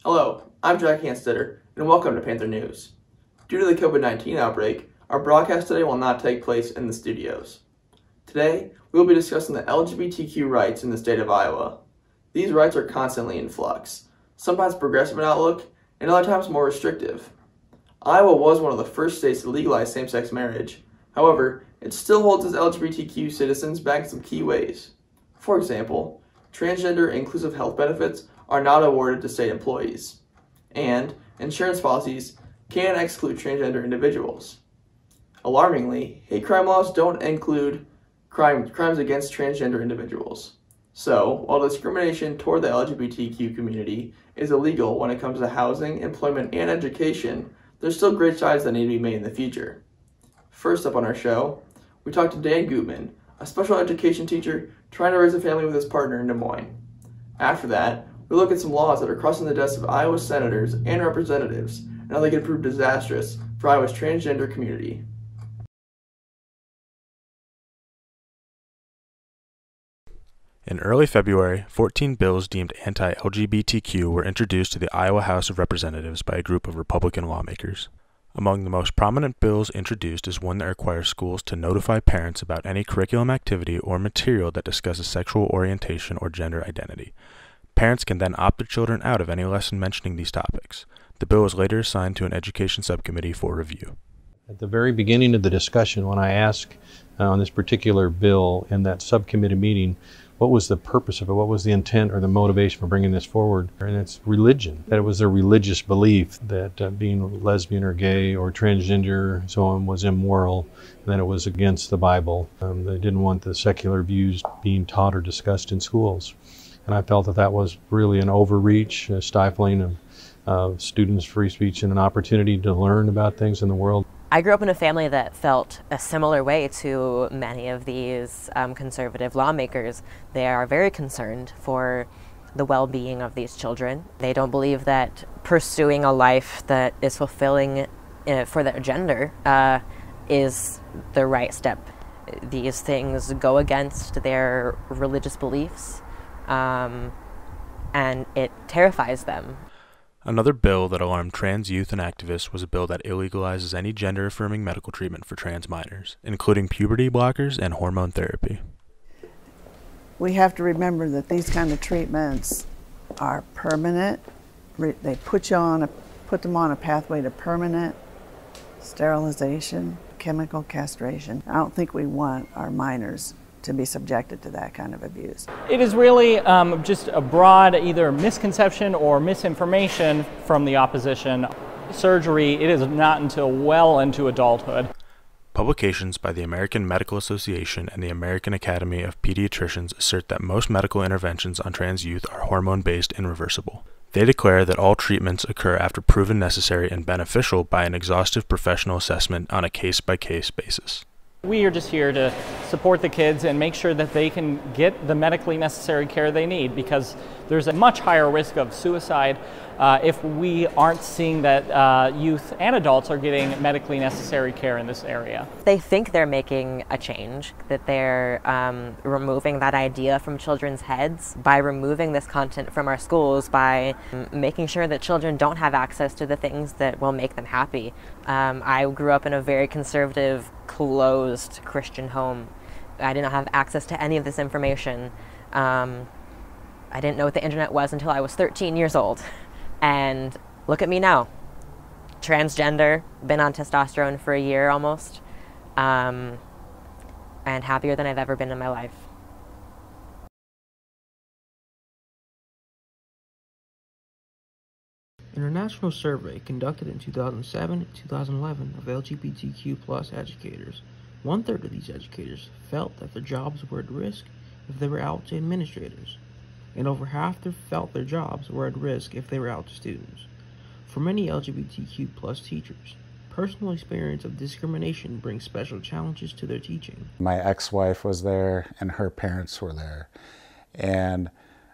Hello, I'm Jack Hanstetter, and welcome to Panther News. Due to the COVID-19 outbreak, our broadcast today will not take place in the studios. Today, we will be discussing the LGBTQ rights in the state of Iowa. These rights are constantly in flux, sometimes progressive in outlook, and other times more restrictive. Iowa was one of the first states to legalize same-sex marriage. However, it still holds its LGBTQ citizens back in some key ways. For example, transgender and inclusive health benefits are not awarded to state employees, and insurance policies can exclude transgender individuals. Alarmingly, hate crime laws don't include crimes against transgender individuals. So, while discrimination toward the LGBTQ community is illegal when it comes to housing, employment, and education, there's still great strides that need to be made in the future. First up on our show, we talked to Dan Gutman, a special education teacher trying to raise a family with his partner in Des Moines. After that, we look at some laws that are crossing the desks of Iowa senators and representatives and how they can prove disastrous for Iowa's transgender community. In early February, 14 bills deemed anti-LGBTQ were introduced to the Iowa House of Representatives by a group of Republican lawmakers. Among the most prominent bills introduced is one that requires schools to notify parents about any curriculum activity or material that discusses sexual orientation or gender identity. Parents can then opt their children out of any lesson mentioning these topics. The bill was later assigned to an education subcommittee for review. At the very beginning of the discussion, when I asked on this particular bill in that subcommittee meeting, what was the purpose of it? What was the intent or the motivation for bringing this forward? And it's religion, that it was a religious belief that being lesbian or gay or transgender, so on, was immoral, and that it was against the Bible. They didn't want the secular views being taught or discussed in schools. And I felt that that was really an overreach, a stifling of students' free speech and an opportunity to learn about things in the world. I grew up in a family that felt a similar way to many of these conservative lawmakers. They are very concerned for the well-being of these children. They don't believe that pursuing a life that is fulfilling for their gender is the right step. These things go against their religious beliefs, and it terrifies them. Another bill that alarmed trans youth and activists was a bill that illegalizes any gender-affirming medical treatment for trans minors, including puberty blockers and hormone therapy. We have to remember that these kind of treatments are permanent. They put them on a pathway to permanent sterilization, chemical castration. I don't think we want our minors to be subjected to that kind of abuse. It is really just a broad either misconception or misinformation from the opposition. Surgery, it is not until well into adulthood. Publications by the American Medical Association and the American Academy of Pediatricians assert that most medical interventions on trans youth are hormone-based and reversible. They declare that all treatments occur after proven necessary and beneficial by an exhaustive professional assessment on a case-by-case basis. We are just here to support the kids and make sure that they can get the medically necessary care they need, because there's a much higher risk of suicide if we aren't seeing that youth and adults are getting medically necessary care in this area. They think they're making a change, that they're removing that idea from children's heads by removing this content from our schools, by making sure that children don't have access to the things that will make them happy. I grew up in a very conservative, closed Christian home. I did not have access to any of this information. I didn't know what the internet was until I was 13 years old. And look at me now. Transgender, been on testosterone for a year almost, and happier than I've ever been in my life. In a national survey conducted in 2007 and 2011 of LGBTQ+ educators, 1/3 of these educators felt that their jobs were at risk if they were out to administrators, and over half felt their jobs were at risk if they were out to students. For many LGBTQ+ teachers, personal experience of discrimination brings special challenges to their teaching. My ex-wife was there and her parents were there, and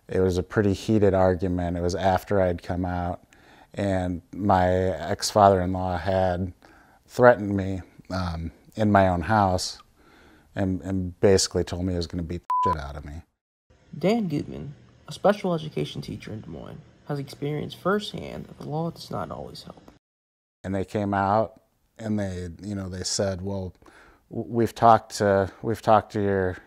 it was a pretty heated argument. It was after I'd come out, and my ex-father-in-law had threatened me in my own house and basically told me he was going to beat the shit out of me. Dan Gutman, a special education teacher in Des Moines, has experienced firsthand that the law does not always help. And they came out and they said, well, we've talked to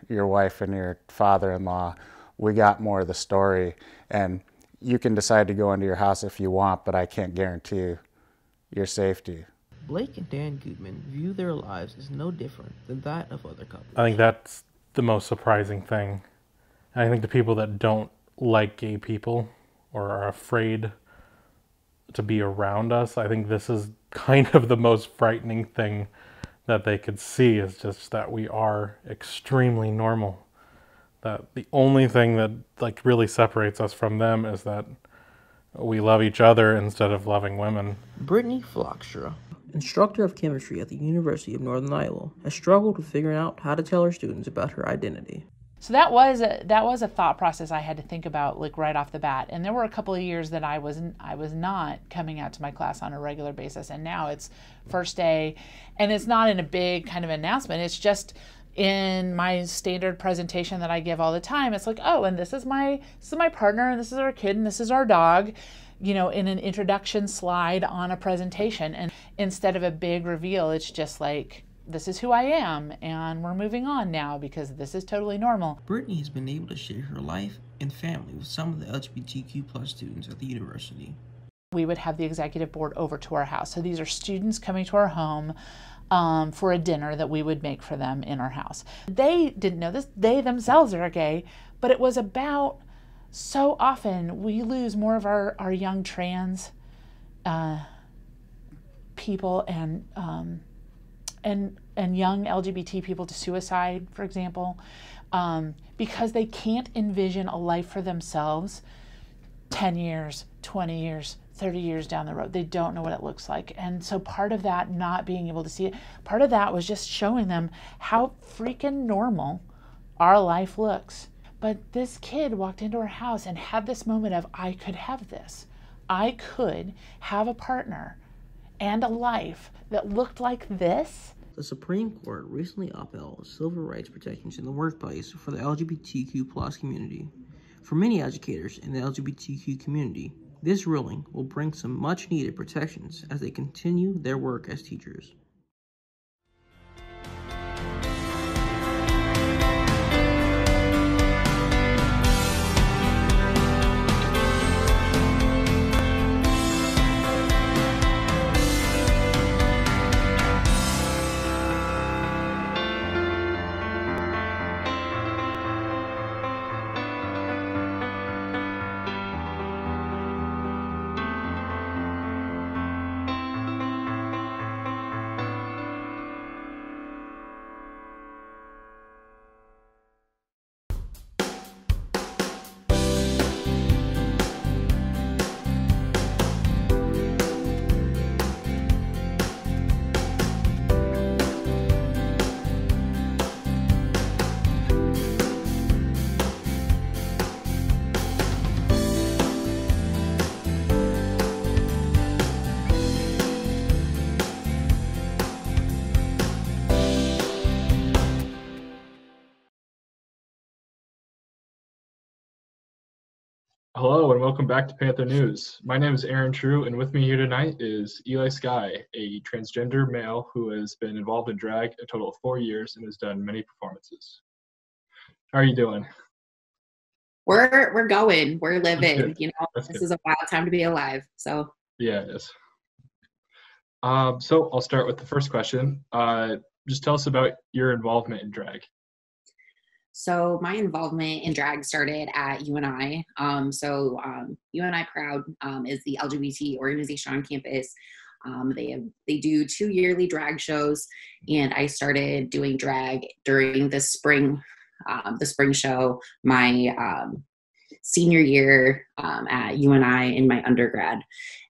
your wife and your father-in-law. We got more of the story, and you can decide to go into your house if you want, but I can't guarantee your safety. Blake and Dan Goodman view their lives as no different than that of other couples. I think that's the most surprising thing. I think the people that don't like gay people or are afraid to be around us, I think this is kind of the most frightening thing that they could see, is just that we are extremely normal. That the only thing that really separates us from them is that we love each other instead of loving women. Brittany Flockstra, instructor of chemistry at the University of Northern Iowa, has struggled with figuring out how to tell her students about her identity. So that was a thought process I had to think about right off the bat. And there were a couple of years that I was not coming out to my class on a regular basis. And now it's first day, and it's not in a big kind of announcement. It's just in my standard presentation that I give all the time. It's like, oh, and this is my partner, and this is our kid, and this is our dog, in an introduction slide on a presentation. And instead of a big reveal, it's just like, this is who I am, and we're moving on now because this is totally normal. Brittany has been able to share her life and family with some of the LGBTQ plus students at the university. We would have the executive board over to our house. So these are students coming to our home for a dinner that we would make for them in our house. They didn't know this. They themselves are gay, but it was about, so often we lose more of our young trans people and young LGBT people to suicide, for example, because they can't envision a life for themselves 10 years, 20 years, 30 years down the road. They don't know what it looks like. And so part of that, not being able to see it, part of that was just showing them how freaking normal our life looks. But this kid walked into our house and had this moment of, I could have this. I could have a partner and a life that looked like this. The Supreme Court recently upheld civil rights protections in the workplace for the LGBTQ plus community. For many educators in the LGBTQ community, this ruling will bring some much-needed protections as they continue their work as teachers. Hello and welcome back to Panther News. My name is Aaron True, and with me here tonight is Eli Sky, a transgender male who has been involved in drag a total of 4 years and has done many performances. How are you doing? We're going. We're living. Good. This is a wild time to be alive. So yeah, it is. So I'll start with the first question. Just tell us about your involvement in drag. So my involvement in drag started at UNI. UNI Proud is the LGBT organization on campus. They do 2 yearly drag shows, and I started doing drag during the spring show my senior year at UNI in my undergrad.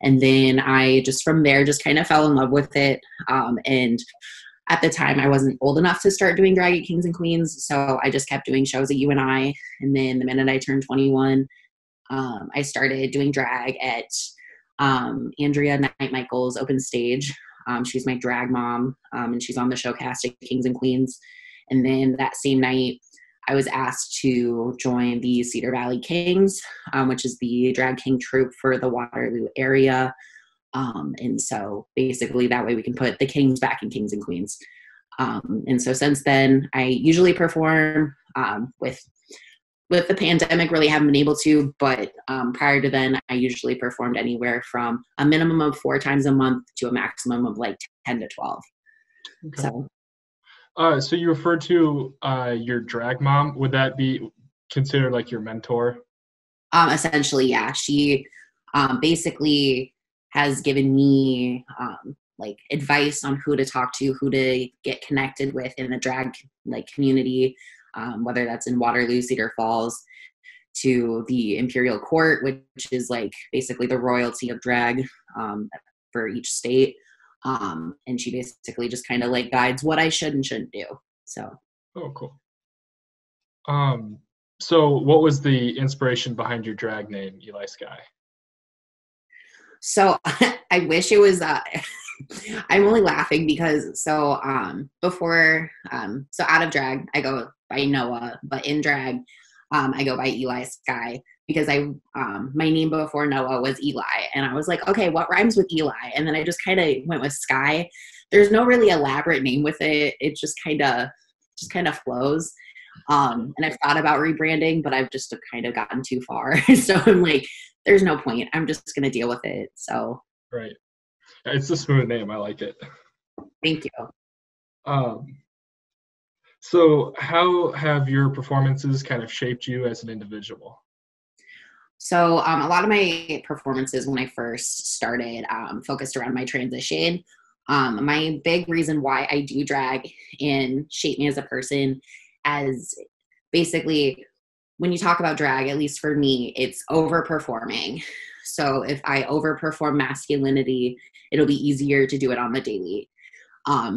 And then I just from there just kind of fell in love with it. And at the time, I wasn't old enough to start doing drag at Kings and Queens, so I just kept doing shows at UNI. And then the minute I turned 21, I started doing drag at Andrea Knight Michael's open stage. She's my drag mom, and she's on the show cast at Kings and Queens. And then that same night, I was asked to join the Cedar Valley Kings, which is the drag king troupe for the Waterloo area. And so basically that way we can put the kings back in kings and queens. And so since then, I usually perform with the pandemic, really haven't been able to, but prior to then, I usually performed anywhere from a minimum of 4 times a month to a maximum of like 10 to 12. Okay. So you referred to your drag mom. Would that be considered like your mentor? Essentially, yeah. She basically has given me like advice on who to talk to, who to get connected with in the drag like community, whether that's in Waterloo, Cedar Falls, to the Imperial Court, which is like basically the royalty of drag for each state. And she basically just kind of like guides what I should and shouldn't do. So. Oh, cool. So what was the inspiration behind your drag name, Eli Sky? So I wish it was, I'm only laughing because, before, so out of drag, I go by Noah, but in drag, I go by Eli Sky because my name before Noah was Eli. And I was like, okay, what rhymes with Eli? And then I just kind of went with Sky. There's no really elaborate name with it. It just kind of flows. And I've thought about rebranding, but I've just kind of gotten too far. So I'm like, there's no point. I'm just going to deal with it. So. Right. It's a smooth name. I like it. Thank you. So how have your performances kind of shaped you as an individual? So a lot of my performances when I first started focused around my transition. My big reason why I do drag and shape me as a person, as basically when you talk about drag, at least for me, it's overperforming. So if I overperform masculinity, it'll be easier to do it on the daily.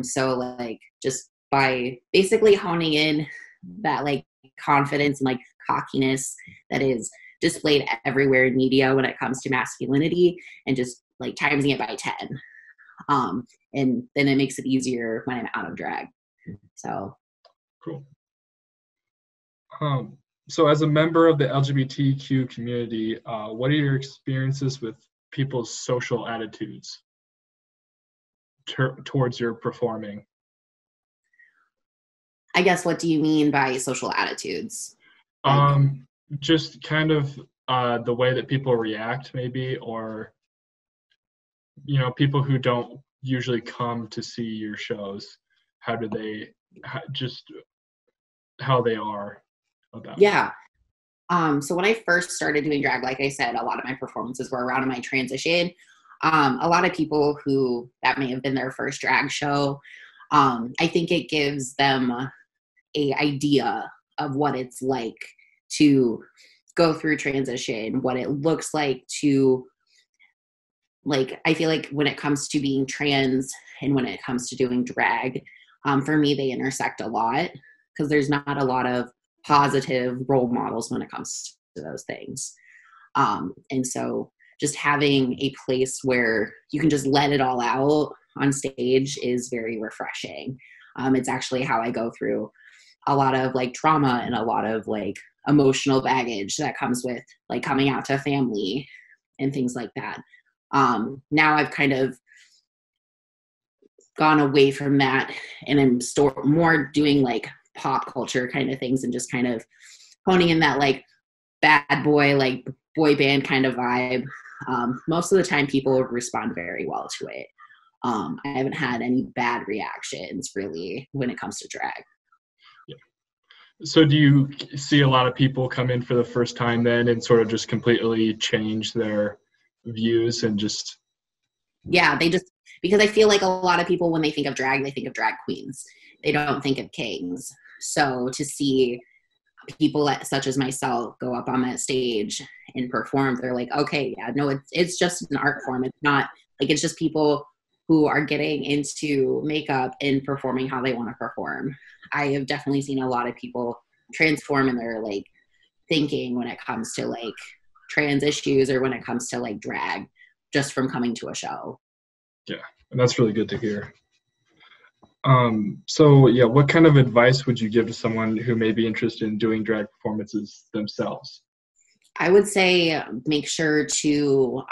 So like just by basically honing in that like confidence and like cockiness that is displayed everywhere in media when it comes to masculinity, and just like timesing it by 10. And then it makes it easier when I'm out of drag. So. Cool. So as a member of the LGBTQ community, what are your experiences with people's social attitudes towards your performing? I guess, what do you mean by social attitudes? Just kind of the way that people react, maybe, or, people who don't usually come to see your shows, how do they, how they are about it. Yeah. So when I first started doing drag, like I said, a lot of my performances were around my transition. A lot of people who that may have been their first drag show, I think it gives them a idea of what it's like to go through transition, what it looks like to, like, I feel like when it comes to being trans and when it comes to doing drag, for me, they intersect a lot because there's not a lot of positive role models when it comes to those things. And so just having a place where you can just let it all out on stage is very refreshing. It's actually how I go through a lot of like trauma and a lot of like emotional baggage that comes with like coming out to family and things like that. Now I've kind of gone away from that, and I'm more doing like pop culture kind of things and just kind of honing in that like bad boy, like boy band kind of vibe. Most of the time people respond very well to it. I haven't had any bad reactions really when it comes to drag. Yeah. So do you see a lot of people come in for the first time then and sort of just completely change their views and just... Yeah, because I feel like a lot of people, when they think of drag, they think of drag queens. They don't think of kings. So to see people such as myself go up on that stage and perform, they're like, okay, yeah, no, it's just an art form. It's not like, it's just people who are getting into makeup and performing how they want to perform. I have definitely seen a lot of people transform in their like thinking when it comes to like trans issues or when it comes to like drag, just from coming to a show. Yeah, and that's really good to hear. So yeah, what kind of advice would you give to someone who may be interested in doing drag performances themselves? I would say make sure to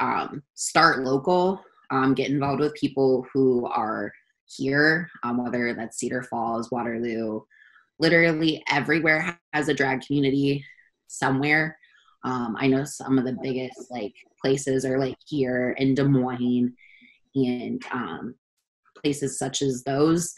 start local, get involved with people who are here, whether that's Cedar Falls, Waterloo, literally everywhere has a drag community somewhere. I know some of the biggest like places are like here in Des Moines and places such as those.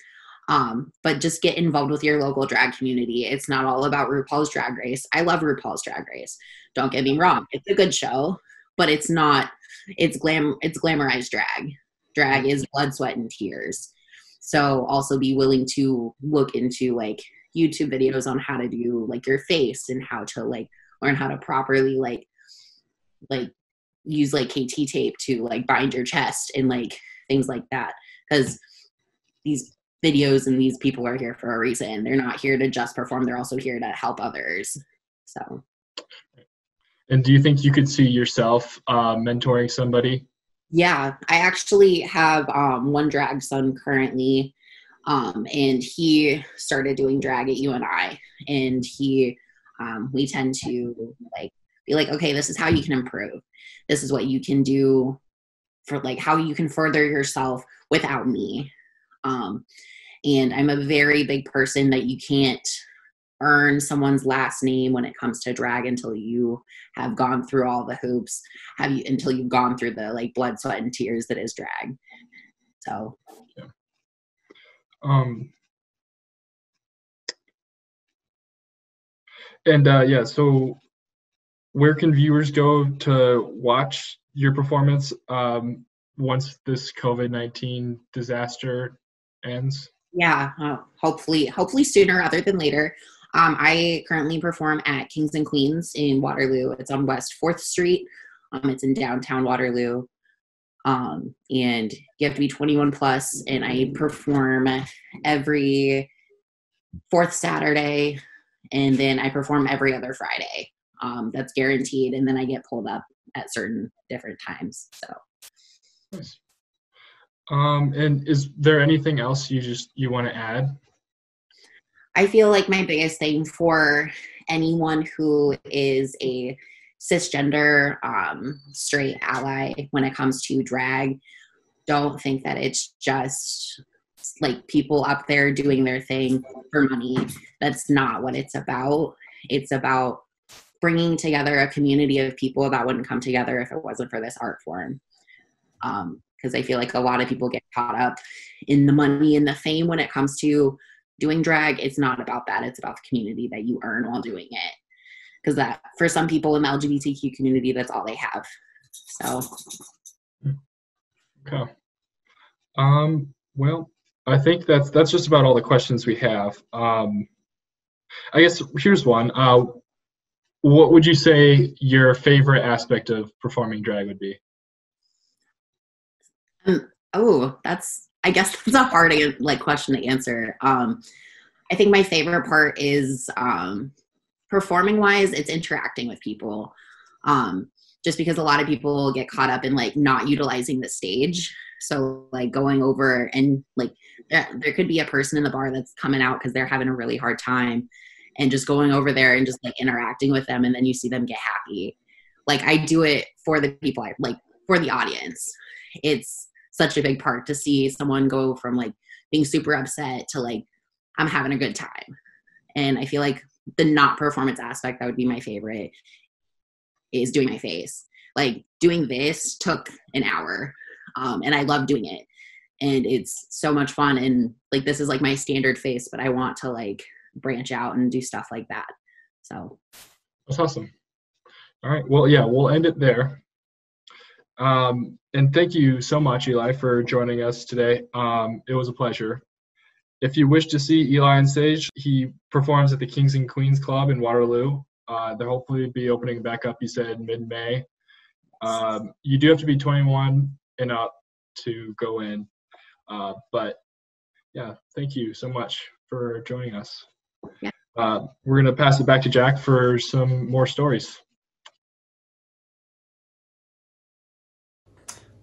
But just get involved with your local drag community. It's not all about RuPaul's Drag Race. I love RuPaul's Drag Race. Don't get me wrong. It's a good show, but it's not, it's glamorized drag. Drag is blood, sweat, and tears. So also be willing to look into like YouTube videos on how to do like your face and how to like learn how to properly like use like KT tape to like bind your chest and like things like that. Because these videos and these people are here for a reason. They're not here to just perform. They're also here to help others. So. And do you think you could see yourself mentoring somebody? Yeah, I actually have one drag son currently, and he started doing drag at UNI, and we tend to like be like, okay, this is how you can improve. This is what you can do for like how you can further yourself without me. And I'm a very big person that you can't earn someone's last name when it comes to drag until you have gone through all the hoops, until you've gone through the like blood, sweat, and tears that is drag. So yeah. Yeah, so where can viewers go to watch your performance once this COVID-19 disaster ends? Yeah, hopefully sooner rather than later. I currently perform at Kings and Queens in Waterloo. It's on West 4th Street. It's in downtown Waterloo. And you have to be 21 plus, and I perform every fourth Saturday, and then I perform every other Friday. That's guaranteed, and then I get pulled up at certain different times. So. Nice. And is there anything else you want to add? I feel like my biggest thing for anyone who is a cisgender straight ally when it comes to drag, don't think that it's just like people up there doing their thing for money. That's not what it's about. It's about bringing together a community of people that wouldn't come together if it wasn't for this art form. Because I feel like a lot of people get caught up in the money and the fame when it comes to doing drag. It's not about that. It's about the community that you earn while doing it. Because that, for some people in the LGBTQ community, that's all they have. So. Okay. Well, I think that's just about all the questions we have. I guess here's one. What would you say your favorite aspect of performing drag would be? I guess that's a hard like question to answer. I think my favorite part is performing wise, it's interacting with people. Just because a lot of people get caught up in like not utilizing the stage. So like going over and like there could be a person in the bar that's coming out because they're having a really hard time, and just going over there and just like interacting with them, and then you see them get happy. Like I do it for the people, for the audience. It's such a big part to see someone go from like being super upset to like, I'm having a good time. And I feel like the not performance aspect that would be my favorite is doing my face. Like doing this took an hour, and I love doing it, and it's so much fun. And like this is like my standard face, but I want to like branch out and do stuff like that. So that's awesome. All right, well, yeah, we'll end it there. And thank you so much, Eli, for joining us today. It was a pleasure. If you wish to see Eli on stage, he performs at the Kings and Queens Club in Waterloo. They'll hopefully be opening back up, you said, mid-May. You do have to be 21 and up to go in. But yeah, thank you so much for joining us. Yeah. We're going to pass it back to Jack for some more stories.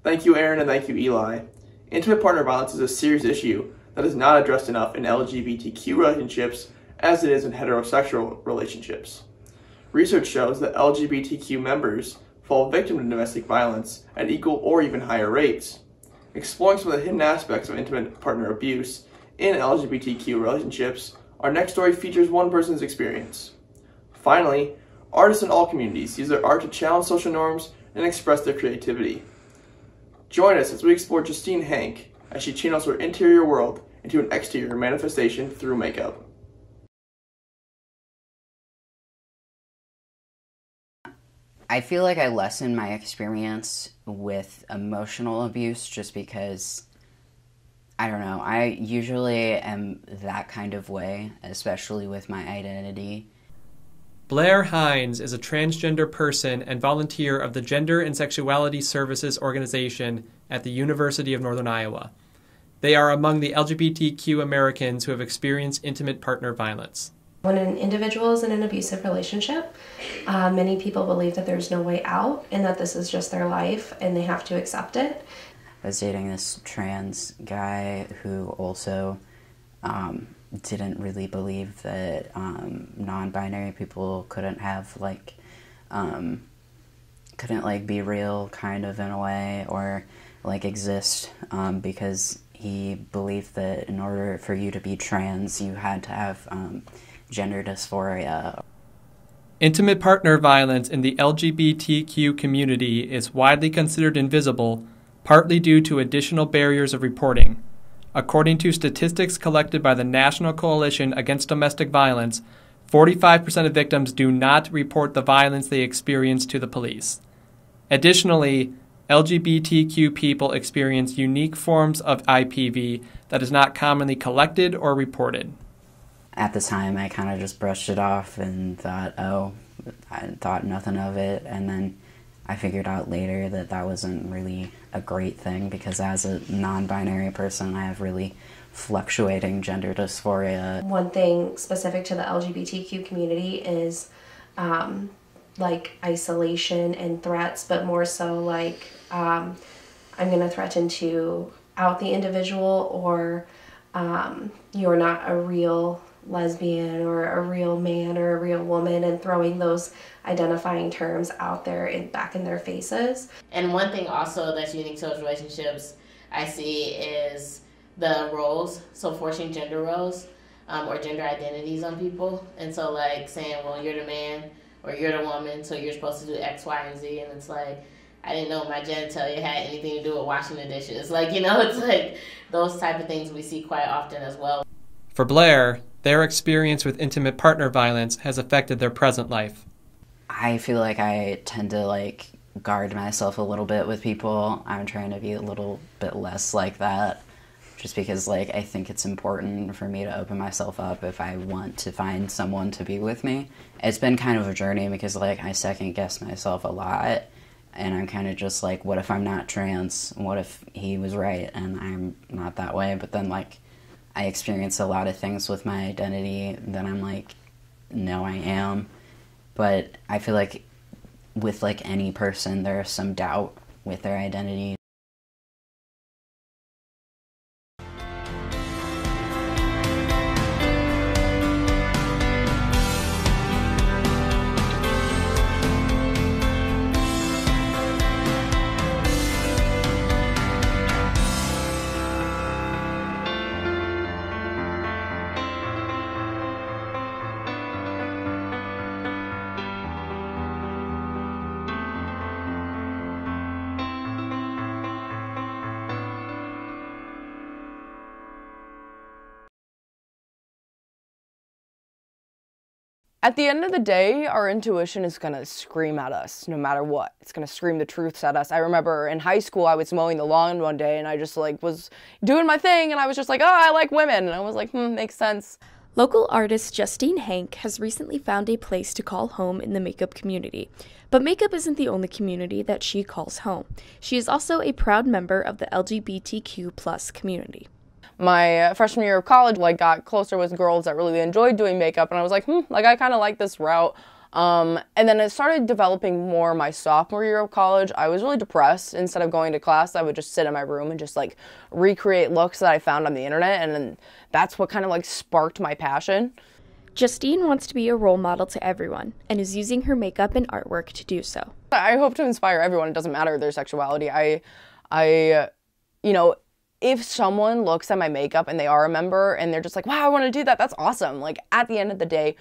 Thank you, Aaron, and thank you, Eli. Intimate partner violence is a serious issue that is not addressed enough in LGBTQ relationships as it is in heterosexual relationships. Research shows that LGBTQ members fall victim to domestic violence at equal or even higher rates. Exploring some of the hidden aspects of intimate partner abuse in LGBTQ relationships, our next story features one person's experience. Finally, artists in all communities use their art to challenge social norms and express their creativity. Join us as we explore Justine Hank as she channels her interior world into an exterior manifestation through makeup. I feel like I lessen my experience with emotional abuse just because, I don't know, I usually am that kind of way, especially with my identity. Blair Hines is a transgender person and volunteer of the Gender and Sexuality Services Organization at the University of Northern Iowa. They are among the LGBTQ Americans who have experienced intimate partner violence. When an individual is in an abusive relationship, many people believe that there's no way out and that this is just their life and they have to accept it. I was dating this trans guy who also didn't really believe that non-binary people couldn't have couldn't be real kind of in a way or exist because he believed that in order for you to be trans you had to have gender dysphoria. Intimate partner violence in the LGBTQ community is widely considered invisible, partly due to additional barriers of reporting. According to statistics collected by the National Coalition Against Domestic Violence, 45% of victims do not report the violence they experience to the police. Additionally, LGBTQ people experience unique forms of IPV that is not commonly collected or reported. At the time, I kind of just brushed it off and thought, oh, I thought nothing of it. And then I figured out later that that wasn't really a great thing because as a non-binary person, I have really fluctuating gender dysphoria. One thing specific to the LGBTQ community is isolation and threats, but more so I'm going to threaten to out the individual or you're not a real lesbian or a real man or a real woman, and throwing those identifying terms out there and back in their faces. And one thing also that's unique to those relationships I see is the roles, so forcing gender roles or gender identities on people. And so saying, well, you're the man or you're the woman, so you're supposed to do X, Y, and Z. And it's I didn't know my genitalia had anything to do with washing the dishes. It's those type of things we see quite often as well. For Blair, their experience with intimate partner violence has affected their present life. I feel like I tend to guard myself a little bit with people. I'm trying to be a little bit less like that just because I think it's important for me to open myself up if I want to find someone to be with me. It's been kind of a journey because I second guess myself a lot and I'm kind of just what if I'm not trans? What if he was right and I'm not that way? But then I experience a lot of things with my identity that I'm no, I am. But I feel with any person, there's some doubt with their identity. At the end of the day, our intuition is going to scream at us no matter what. It's going to scream the truths at us. I remember in high school, I was mowing the lawn one day and I just was doing my thing and I was just oh, I like women. And I was makes sense. Local artist Justine Hank has recently found a place to call home in the makeup community. But makeup isn't the only community that she calls home. She is also a proud member of the LGBTQ+ community. My freshman year of college, got closer with girls that really enjoyed doing makeup, and I was I kind of like this route. And then it started developing more my sophomore year of college. I was really depressed. Instead of going to class, I would just sit in my room and just like recreate looks that I found on the internet. And then that's what kind of like sparked my passion. Justine wants to be a role model to everyone and is using her makeup and artwork to do so. I hope to inspire everyone. It doesn't matter their sexuality. You know, if someone looks at my makeup and they are a member and they're just like, wow, I want to do that, that's awesome. Like, at the end of the day,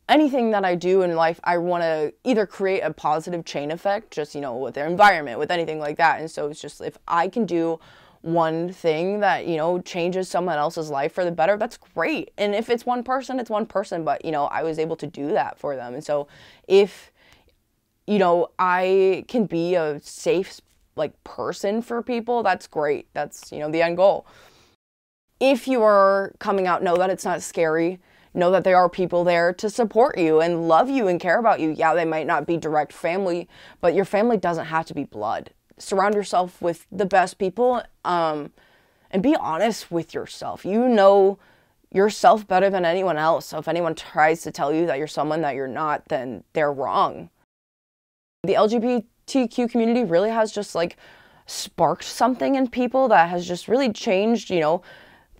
anything that I do in life, I want to either create a positive chain effect, just, you know, with their environment, with anything like that. And so it's just, if I can do one thing that, you know, changes someone else's life for the better, that's great. And if it's one person, it's one person. But, you know, I was able to do that for them. And so if, you know, I can be a safe, like, person for people, that's great. That's, you know, the end goal. If you are coming out, know that it's not scary. Know that there are people there to support you and love you and care about you. Yeah, they might not be direct family, but your family doesn't have to be blood. Surround yourself with the best people, and be honest with yourself. You know yourself better than anyone else. So if anyone tries to tell you that you're someone that you're not, then they're wrong. The LGBTQ community really has just like sparked something in people that has just really changed, you know.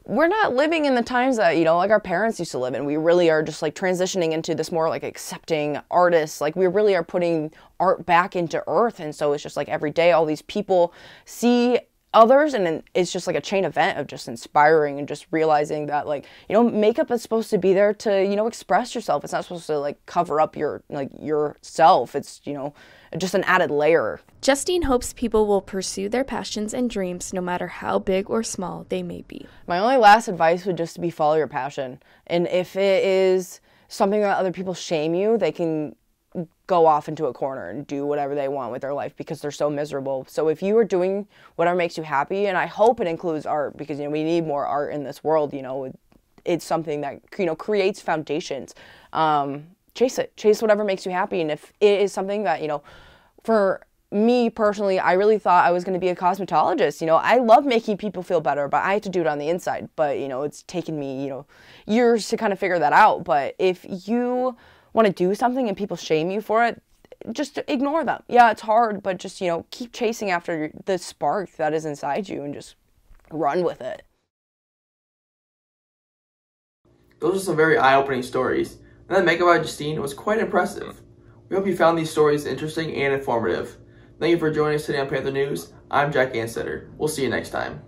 We're not living in the times that, you know, like our parents used to live in. We really are just like transitioning into this more like accepting artists. Like, we really are putting art back into earth. And so it's just like every day all these people see others, and then it's just like a chain event of just inspiring and just realizing that, like, you know, makeup is supposed to be there to, you know, express yourself. It's not supposed to like cover up your, like, yourself. It's, you know, just an added layer. Justine hopes people will pursue their passions and dreams no matter how big or small they may be. My only last advice would just be follow your passion. And if it is something that other people shame you, they can go off into a corner and do whatever they want with their life because they're so miserable. So if you are doing whatever makes you happy, and I hope it includes art, because, you know, we need more art in this world, you know, it's something that, you know, creates foundations. Chase it. Chase whatever makes you happy. And if it is something that, you know, for me personally, I really thought I was going to be a cosmetologist. You know, I love making people feel better, but I had to do it on the inside. But, you know, it's taken me, you know, years to kind of figure that out. But if you want to do something and people shame you for it, just ignore them. Yeah, it's hard, but just, you know, keep chasing after the spark that is inside you and just run with it. Those are some very eye-opening stories, and that makeup by Justine was quite impressive. We hope you found these stories interesting and informative. Thank you for joining us today on Panther News. I'm Jack Anstetter. We'll see you next time.